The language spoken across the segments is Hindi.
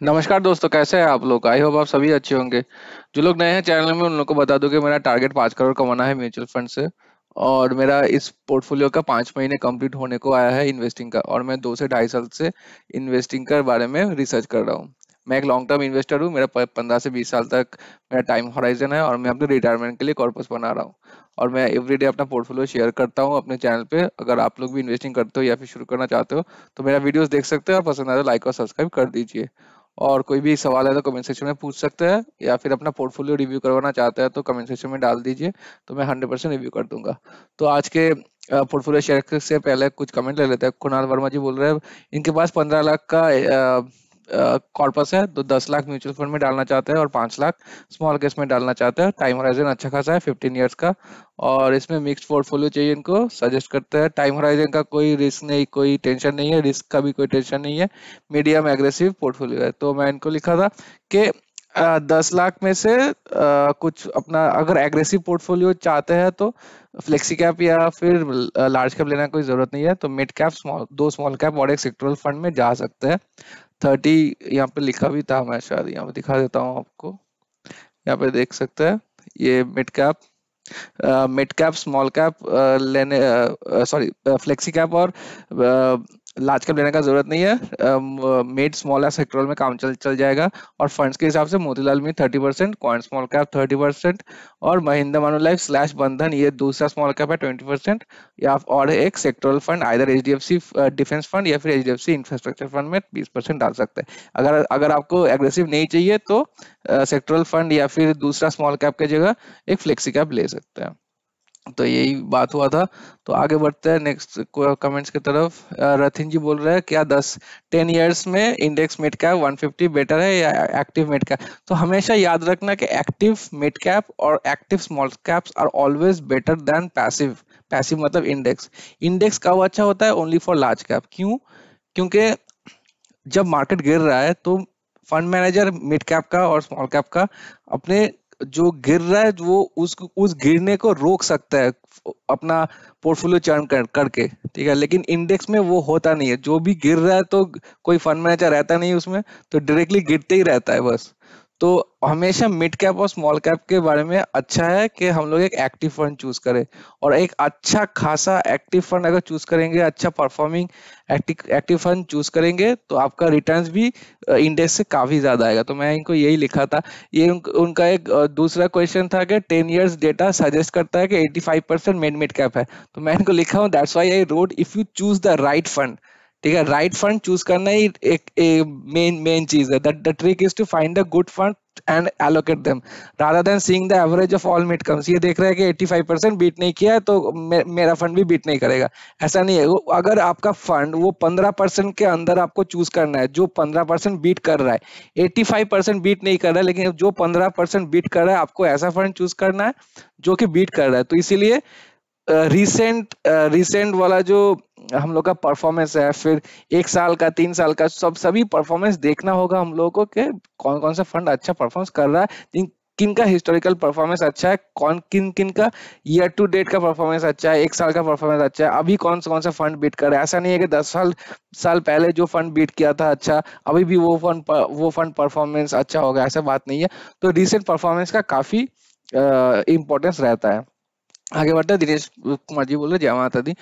नमस्कार दोस्तों, कैसे हैं आप लोग? आई होप आप सभी अच्छे होंगे। जो लोग नए हैं चैनल में उन लोगों को बता दूं कि मेरा टारगेट 5 करोड़ कमाना है म्यूचुअल फंड से। और मेरा इस पोर्टफोलियो का 5 महीने कंप्लीट होने को आया है इन्वेस्टिंग का, और मैं 2 से ढाई साल से इन्वेस्टिंग के बारे में रिसर्च कर रहा हूँ। मैं एक लॉन्ग टर्म इन्वेस्टर हूँ। मेरा 15 से 20 साल तक मेरा टाइम होराइजन है, और मैं अपने रिटायरमेंट के लिए कॉर्पस बना रहा हूँ। और मैं एवरीडे अपना पोर्टफोलियो शेयर करता हूँ अपने चैनल पे। अगर आप लोग भी इन्वेस्टिंग करते हो या फिर शुरू करना चाहते हो तो मेरा वीडियोस देख सकते हो, और पसंद आए तो लाइक और सब्सक्राइब कर दीजिए। और कोई भी सवाल है तो कमेंट सेक्शन में पूछ सकते हैं, या फिर अपना पोर्टफोलियो रिव्यू करवाना चाहते हैं तो कमेंट सेक्शन में डाल दीजिए। तो मैं 100% रिव्यू कर दूंगा। तो आज के पोर्टफोलियो शेयर से पहले कुछ कमेंट ले लेते हैं। कुणाल वर्मा जी बोल रहे हैं इनके पास 15 लाख का कॉर्पस है, तो 10 लाख म्यूचुअल फंड में डालना चाहते हैं और 5 लाख स्मॉल केस में डालना चाहते हैं। टाइम होराइजन अच्छा खासा है, 15 ईयर्स का। और इसमें मिक्स्ड पोर्टफोलियो चाहिए इनको, सजेस्ट करते हैं। टाइम होराइजन का कोई रिस्क नहीं, कोई टेंशन नहीं है, रिस्क का भी कोई टेंशन नहीं है। मीडियम एग्रेसिव पोर्टफोलियो है। तो मैं इनको लिखा था कि 10 लाख में से कुछ अपना अगर एग्रेसिव पोर्टफोलियो चाहते हैं तो फ्लेक्सी कैप या फिर लार्ज कैप लेने की कोई जरूरत नहीं है। तो मिड कैप, दो स्मॉल कैप और एक सेक्टरल फंड में जा सकते हैं। 30 यहाँ पे लिखा भी था, मैं शायद यहाँ पे दिखा देता हूँ आपको। यहाँ पे देख सकते हैं ये मिड कैप, स्मॉल कैप लेने, सॉरी फ्लेक्सी कैप और लार्ज कैप लेने का जरूरत नहीं है। मिड स्मॉल या सेक्टरल में काम चल चल जाएगा। और फंड्स के हिसाब से मोतीलाल में 30%, कॉइन स्मॉल कैप 30%, और महिंद्रा मानुलाइफ स्लैश बंधन ये दूसरा स्मॉल कैप है 20%। या और एक sectoral fund either HDFC defence fund या फिर एचडीएफसी इंफ्रास्ट्रक्चर फंड में 20% डाल सकते हैं। अगर अगर आपको एग्रेसिव नहीं चाहिए तो सेक्टरल फंड या फिर दूसरा स्मॉल कैप की जगह एक फ्लेक्सी कैप ले सकते हैं। तो यही बात हुआ था। तो आगे बढ़ते हैं नेक्स्ट कमेंट्स की तरफ। रथिन जी बोल रहे हैं क्या 10 ईयर्स में इंडेक्स मिड कैप 150 बेटर है या एक्टिव मिड कैप? तो हमेशा याद रखना कि एक्टिव मिड कैप और active small caps are always better than passive. Passive मतलब इंडेक्स। इंडेक्स कब अच्छा होता है? Only for large cap. क्यों? क्योंकि जब मार्केट गिर रहा है तो फंड मैनेजर मिड कैप का और स्मॉल कैप का अपने जो गिर रहा है वो उस गिरने को रोक सकता है अपना पोर्टफोलियो चर्न करके, ठीक है। लेकिन इंडेक्स में वो होता नहीं है। जो भी गिर रहा है तो कोई फंड मैनेजर रहता नहीं उसमें, तो डायरेक्टली गिरते ही रहता है बस। तो हमेशा मिड कैप और स्मॉल कैप के बारे में अच्छा है कि हम लोग एक एक्टिव फंड चूज करें। और एक अच्छा खासा एक्टिव फंड अगर चूज करेंगे, अच्छा परफॉर्मिंग एक्टिव फंड चूज करेंगे, तो आपका रिटर्न्स भी इंडेक्स से काफी ज्यादा आएगा। तो मैं इनको यही लिखा था। ये उनका एक दूसरा क्वेश्चन था कि 10 ईयर्स डेटा सजेस्ट करता है कि 85% मिड कैप है। तो मैं इनको लिखा हूँ that's why I wrote if you choose the right fund. ठीक है, राइट फंड चूज करना ही एक मेन मेन चीज है। That the trick is to find a good fund and allocate them rather than seeing the average of all mid comes. ये देख रहा है कि 85% बीट नहीं किया है तो मेरा फंड भी बीट नहीं करेगा। ऐसा नहीं है। अगर आपका फंड वो 15% के अंदर आपको चूज करना है, जो 15% बीट कर रहा है, 85% बीट नहीं कर रहा है, लेकिन जो 15% बीट कर रहा है आपको ऐसा फंड चूज करना है जो कि बीट कर रहा है। तो इसीलिए रिसेंट वाला जो हम लोग का परफॉर्मेंस है, फिर 1 साल का, 3 साल का, सभी परफॉर्मेंस देखना होगा हम लोगों को कि कौन कौन सा फंड अच्छा परफॉर्मेंस कर रहा है, किन का हिस्टोरिकल परफॉर्मेंस अच्छा है, कौन किन किन का ईयर टू डेट का परफॉर्मेंस अच्छा है, 1 साल का परफॉर्मेंस अच्छा है, अभी कौन सा फंड बीट कर रहा है। ऐसा नहीं है कि 10 साल पहले जो फंड बीट किया था अच्छा, अभी भी वो फंड परफॉर्मेंस अच्छा होगा, ऐसा बात नहीं है। तो रिसेंट परफॉर्मेंस का काफी इंपॉर्टेंस रहता है। आगे बढ़ते हैं। दिनेश कुमार जी बोल रहे जय माता दी।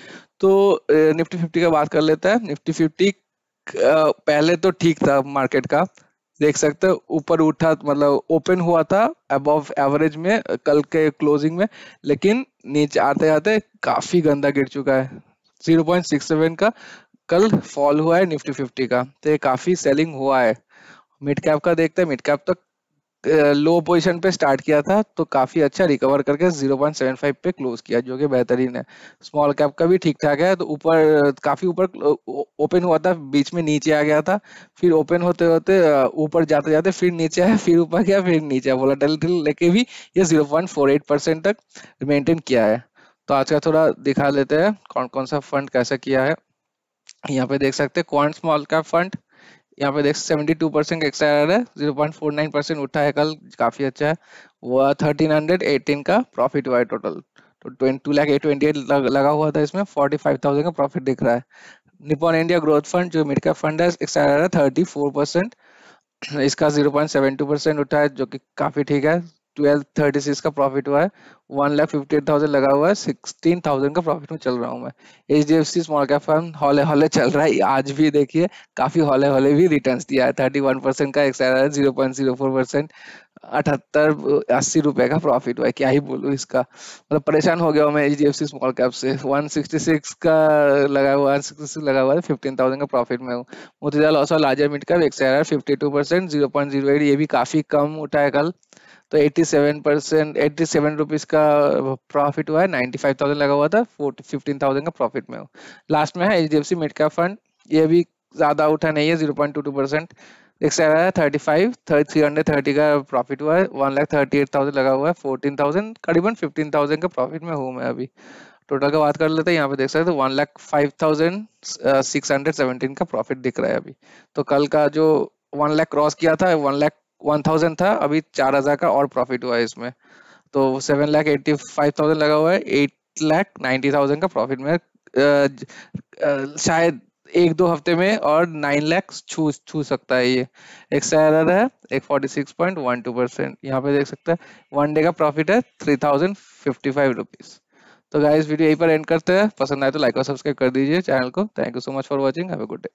तो निफ्टी 50 का बात कर लेता है। निफ्टी 50 पहले तो ठीक था मार्केट का, देख सकते हो ऊपर उठा, मतलब ओपन हुआ था अबव एवरेज में कल के क्लोजिंग में, लेकिन नीचे आते आते काफी गंदा गिर चुका है। 0.67 का कल फॉल हुआ है निफ्टी 50 का, तो ये काफी सेलिंग हुआ है। मिड कैप का देखते हैं। मिड कैप तो लो पोजीशन पे स्टार्ट किया था तो काफी अच्छा रिकवर करके 0.75 पे क्लोज किया, जो कि बेहतरीन है। स्मॉल कैप का भी ठीक ठाक है। तो ऊपर, काफी ऊपर ओपन हुआ था, बीच में नीचे आ गया था, फिर ओपन होते होते ऊपर जाते जाते फिर नीचे आया, फिर ऊपर गया, फिर नीचे आया। वोलेटिलिटी लेके भी ये 0.48% तक मेंटेन किया है। तो आज का थोड़ा दिखा लेते हैं कौन कौन सा फंड कैसा किया है। यहाँ पे देख सकते हैं क्वांट स्मॉल कैप फंड, यहाँ पे देख 72% एक्स्ट्रा एरर है, 0.49% उठा है कल, काफी अच्छा है। वो 1318 का प्रॉफिट हुआ है टोटल। तो 2,28,8 लगा हुआ था, इसमें 45,000 का प्रॉफिट दिख रहा है। निपॉन इंडिया ग्रोथ फंड जो मिड कैप फंड है, एक्स्ट्रा एरर है 34%। इसका 0.72% उठा है, जो कि काफी ठीक है। 1236 का प्रॉफिट हुआ है। 1,58,000 लगा हुआ है, 16,000 का प्रॉफिट में चल रहा हूँ मैं। HDFC स्मॉल कैप फंड हौले हौले चल रहा है, आज भी देखिए काफी हौले हौले भी रिटर्न्स दिया है। 31% का XRR है, 0.04%, 78-80 रुपए का प्रॉफिट हुआ है। क्या ही बोलूं इसका, मतलब परेशान हो गया हूँ मैं HDFC स्मॉल कैप से। 166 का लगा हुआ, 166 लगा हुआ है, 15,000 का प्रॉफिट में हूँ। Motilal Oswal larger mid cap XRR 52%, 0.08, ये भी काफी कम उठा है कल। तो 87%, 87 रुपीज का प्रॉफिट हुआ है। 95,000 लगा हुआ था, 15,000 का प्रॉफिट में हूँ। लास्ट में है HDFC मिड कैप फंड, ये भी ज्यादा उठा नहीं है, 0.22%। XRR 35, 330 का प्रॉफिट हुआ है। 1,38,000 लगा हुआ है, 14,000, करीबन 15,000 का प्रॉफिट में हूँ मैं अभी। टोटल का बात कर लेते हैं, यहाँ पे देख सकते हैं 1,05,617 का प्रॉफिट दिख रहा है अभी। तो कल का जो 1 लाख क्रॉस किया था, 1,01,000 था, अभी 4,000 का और प्रॉफिट हुआ है इसमें। तो 7,85,000 लगा हुआ है, 8,90,000 का प्रॉफिट में शायद 1-2 हफ्ते में और 9 लाख छू छू सकता है ये। XRR है एक 46.12%, यहाँ पे देख सकते हैं। 1 डे का प्रॉफिट है 3,055 रुपीज। तो गाइस वीडियो यहीं पर एंड करते हैं। पसंद आए तो लाइक और सब्सक्राइब कर दीजिए चैनल को। Thank you so much for watching, have a good day.